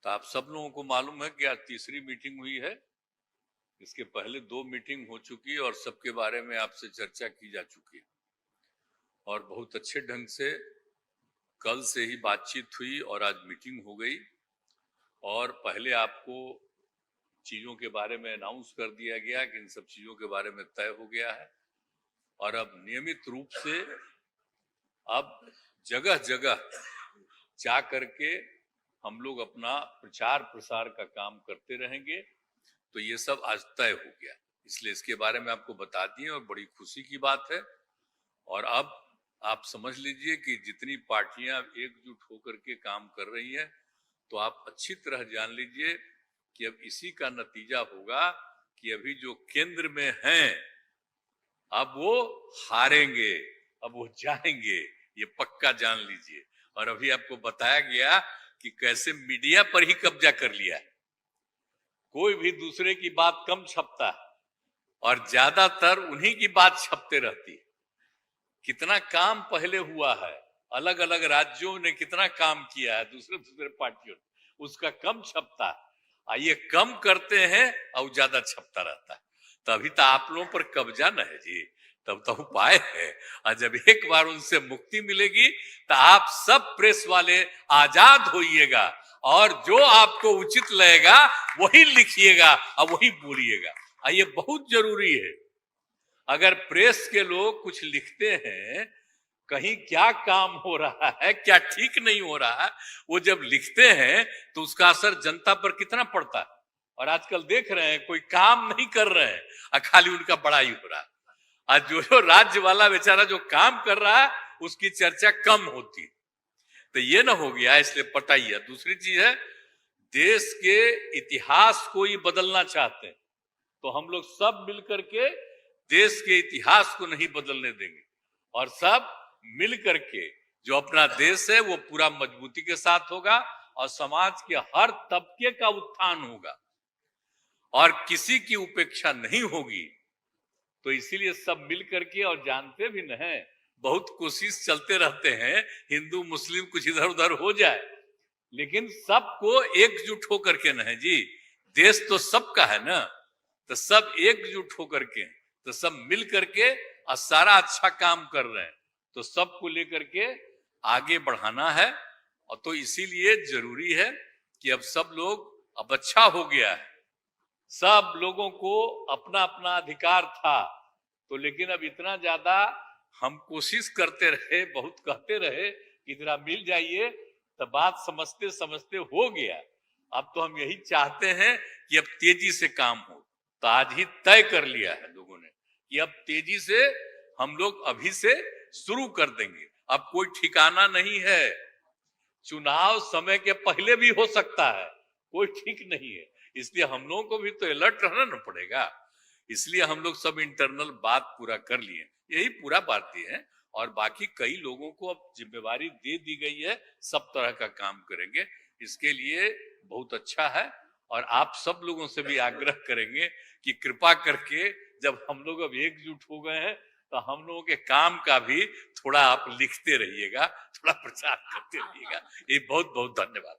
तो आप सब लोगों को मालूम है कि आज तीसरी मीटिंग हुई है। इसके पहले 2 मीटिंग हो चुकी है और सबके बारे में आपसे चर्चा की जा चुकी है और बहुत अच्छे ढंग से कल से ही बातचीत हुई और आज मीटिंग हो गई। और पहले आपको चीजों के बारे में अनाउंस कर दिया गया कि इन सब चीजों के बारे में तय हो गया है और अब नियमित रूप से अब जगह जगह जा करके हम लोग अपना प्रचार प्रसार का काम करते रहेंगे। तो ये सब आज तय हो गया, इसलिए इसके बारे में आपको बता दिए और बड़ी खुशी की बात है। और अब आप समझ लीजिए कि जितनी पार्टियां एकजुट होकर के काम कर रही हैं, तो आप अच्छी तरह जान लीजिए कि अब इसी का नतीजा होगा कि अभी जो केंद्र में हैं अब वो हारेंगे, अब वो जाएंगे, ये पक्का जान लीजिए। और अभी आपको बताया गया कि कैसे मीडिया पर ही कब्जा कर लिया है, कोई भी दूसरे की बात कम छपता है और ज्यादातर उन्हीं की बात छपते रहती है। कितना काम पहले हुआ है, अलग अलग राज्यों ने कितना काम किया है, दूसरे दूसरे पार्टियों ने, उसका कम छपता है। ये कम करते हैं और ज्यादा छपता रहता है। तभी तो आप लोगों पर कब्जा न है जी, तब तो उपाय है। और जब एक बार उनसे मुक्ति मिलेगी तो आप सब प्रेस वाले आजाद होइएगा और जो आपको उचित लगेगा वही लिखिएगा और वही बोलिएगा। ये बहुत जरूरी है। अगर प्रेस के लोग कुछ लिखते हैं, कहीं क्या काम हो रहा है, क्या ठीक नहीं हो रहा है, वो जब लिखते हैं तो उसका असर जनता पर कितना पड़ता है। और आजकल देख रहे हैं कोई काम नहीं कर रहे हैं और खाली उनका बड़ाई हो रहा है। आज जो राज्य वाला बेचारा जो काम कर रहा है उसकी चर्चा कम होती है। तो ये ना हो गया, इसलिए पटाइए। दूसरी चीज है, देश के इतिहास को ही बदलना चाहते हैं तो हम लोग सब मिलकर के देश के इतिहास को नहीं बदलने देंगे और सब मिल करके जो अपना देश है वो पूरा मजबूती के साथ होगा और समाज के हर तबके का उत्थान होगा और किसी की उपेक्षा नहीं होगी। तो इसीलिए सब मिल करके, और जानते भी न हैं, बहुत कोशिश चलते रहते हैं हिंदू मुस्लिम कुछ इधर उधर हो जाए, लेकिन सबको एकजुट होकर के न है जी, देश तो सबका है ना, तो सब एकजुट होकर के, तो सब मिल करके और सारा अच्छा काम कर रहे हैं, तो सबको लेकर के आगे बढ़ाना है। और तो इसीलिए जरूरी है कि अब सब लोग, अब अच्छा हो गया है, सब लोगों को अपना अपना अधिकार था, तो लेकिन अब इतना ज्यादा हम कोशिश करते रहे, बहुत कहते रहे कि जरा मिल जाइए, तो बात समझते समझते हो गया। अब तो हम यही चाहते हैं कि अब तेजी से काम हो। तो आज ही तय कर लिया है लोगों ने कि अब तेजी से हम लोग अभी से शुरू कर देंगे। अब कोई ठिकाना नहीं है, चुनाव समय के पहले भी हो सकता है, कोई ठीक नहीं है। इसलिए हम लोगों को भी तो अलर्ट रहना न पड़ेगा। इसलिए हम लोग सब इंटरनल बात पूरा कर लिए, यही पूरा बात है। और बाकी कई लोगों को अब जिम्मेवारी दे दी गई है, सब तरह का काम करेंगे। इसके लिए बहुत अच्छा है और आप सब लोगों से भी आग्रह करेंगे कि कृपा करके जब हम लोग अब एकजुट हो गए हैं तो हम लोगों के काम का भी थोड़ा आप लिखते रहिएगा, थोड़ा प्रचार करते रहिएगा। ये बहुत बहुत धन्यवाद।